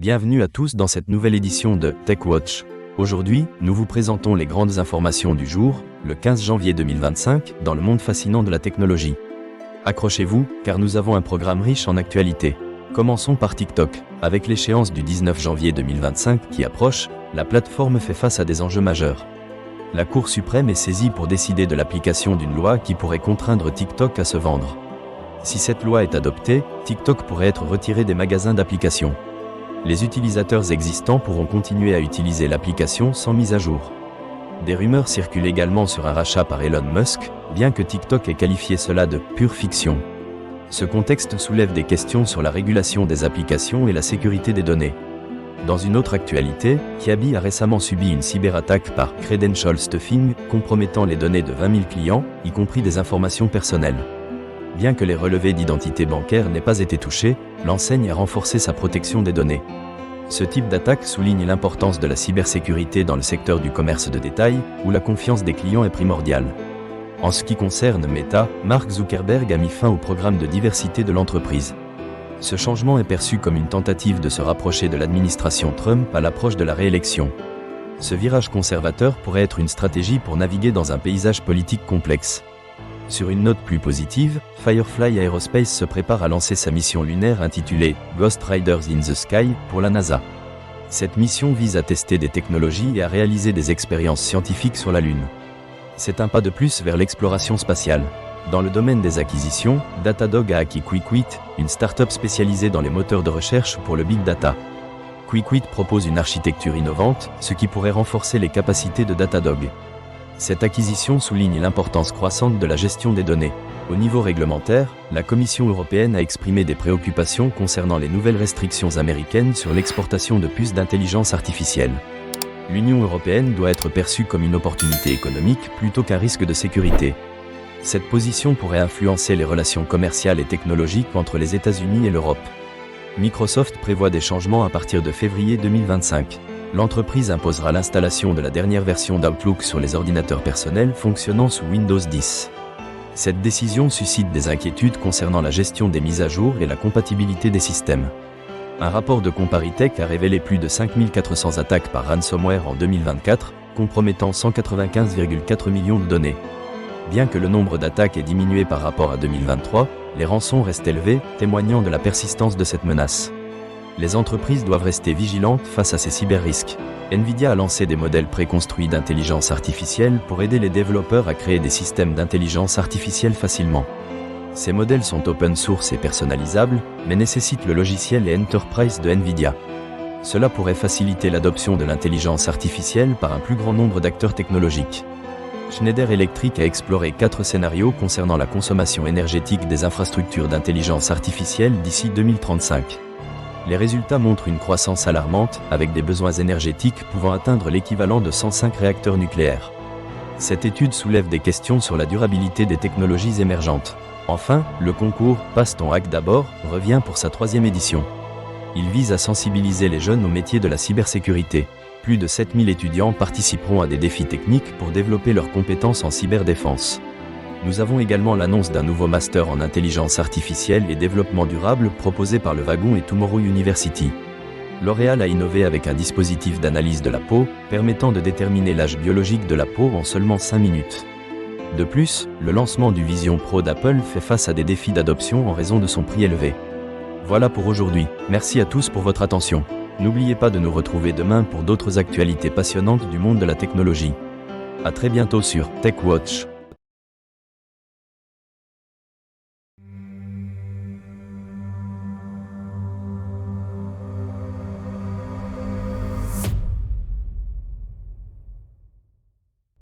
Bienvenue à tous dans cette nouvelle édition de TechWatch. Aujourd'hui, nous vous présentons les grandes informations du jour, le 15 janvier 2025, dans le monde fascinant de la technologie. Accrochez-vous, car nous avons un programme riche en actualités. Commençons par TikTok. Avec l'échéance du 19 janvier 2025 qui approche, la plateforme fait face à des enjeux majeurs. La Cour suprême est saisie pour décider de l'application d'une loi qui pourrait contraindre TikTok à se vendre. Si cette loi est adoptée, TikTok pourrait être retiré des magasins d'applications. Les utilisateurs existants pourront continuer à utiliser l'application sans mise à jour. Des rumeurs circulent également sur un rachat par Elon Musk, bien que TikTok ait qualifié cela de « pure fiction ». Ce contexte soulève des questions sur la régulation des applications et la sécurité des données. Dans une autre actualité, Kiabi a récemment subi une cyberattaque par credential stuffing, compromettant les données de 20 000 clients, y compris des informations personnelles. Bien que les relevés d'identité bancaire n'aient pas été touchés, l'enseigne a renforcé sa protection des données. Ce type d'attaque souligne l'importance de la cybersécurité dans le secteur du commerce de détail, où la confiance des clients est primordiale. En ce qui concerne Meta, Mark Zuckerberg a mis fin au programme de diversité de l'entreprise. Ce changement est perçu comme une tentative de se rapprocher de l'administration Trump à l'approche de la réélection. Ce virage conservateur pourrait être une stratégie pour naviguer dans un paysage politique complexe. Sur une note plus positive, Firefly Aerospace se prépare à lancer sa mission lunaire intitulée « Ghost Riders in the Sky » pour la NASA. Cette mission vise à tester des technologies et à réaliser des expériences scientifiques sur la Lune. C'est un pas de plus vers l'exploration spatiale. Dans le domaine des acquisitions, Datadog a acquis Quickwit, une start-up spécialisée dans les moteurs de recherche pour le Big Data. Quickwit propose une architecture innovante, ce qui pourrait renforcer les capacités de Datadog. Cette acquisition souligne l'importance croissante de la gestion des données. Au niveau réglementaire, la Commission européenne a exprimé des préoccupations concernant les nouvelles restrictions américaines sur l'exportation de puces d'intelligence artificielle. L'Union européenne doit être perçue comme une opportunité économique plutôt qu'un risque de sécurité. Cette position pourrait influencer les relations commerciales et technologiques entre les États-Unis et l'Europe. Microsoft prévoit des changements à partir de février 2025. L'entreprise imposera l'installation de la dernière version d'Outlook sur les ordinateurs personnels fonctionnant sous Windows 10. Cette décision suscite des inquiétudes concernant la gestion des mises à jour et la compatibilité des systèmes. Un rapport de Comparitech a révélé plus de 5400 attaques par ransomware en 2024, compromettant 195,4 millions de données. Bien que le nombre d'attaques ait diminué par rapport à 2023, les rançons restent élevés, témoignant de la persistance de cette menace. Les entreprises doivent rester vigilantes face à ces cyber-risques. Nvidia a lancé des modèles préconstruits d'intelligence artificielle pour aider les développeurs à créer des systèmes d'intelligence artificielle facilement. Ces modèles sont open source et personnalisables, mais nécessitent le logiciel et Enterprise de Nvidia. Cela pourrait faciliter l'adoption de l'intelligence artificielle par un plus grand nombre d'acteurs technologiques. Schneider Electric a exploré 4 scénarios concernant la consommation énergétique des infrastructures d'intelligence artificielle d'ici 2035. Les résultats montrent une croissance alarmante, avec des besoins énergétiques pouvant atteindre l'équivalent de 105 réacteurs nucléaires. Cette étude soulève des questions sur la durabilité des technologies émergentes. Enfin, le concours « Passe ton hack d'abord » revient pour sa 3e édition. Il vise à sensibiliser les jeunes aux métiers de la cybersécurité. Plus de 7000 étudiants participeront à des défis techniques pour développer leurs compétences en cyberdéfense. Nous avons également l'annonce d'un nouveau master en intelligence artificielle et développement durable proposé par le Wagon et Tomorrow University. L'Oréal a innové avec un dispositif d'analyse de la peau, permettant de déterminer l'âge biologique de la peau en seulement 5 minutes. De plus, le lancement du Vision Pro d'Apple fait face à des défis d'adoption en raison de son prix élevé. Voilà pour aujourd'hui, merci à tous pour votre attention. N'oubliez pas de nous retrouver demain pour d'autres actualités passionnantes du monde de la technologie. À très bientôt sur TechWatch.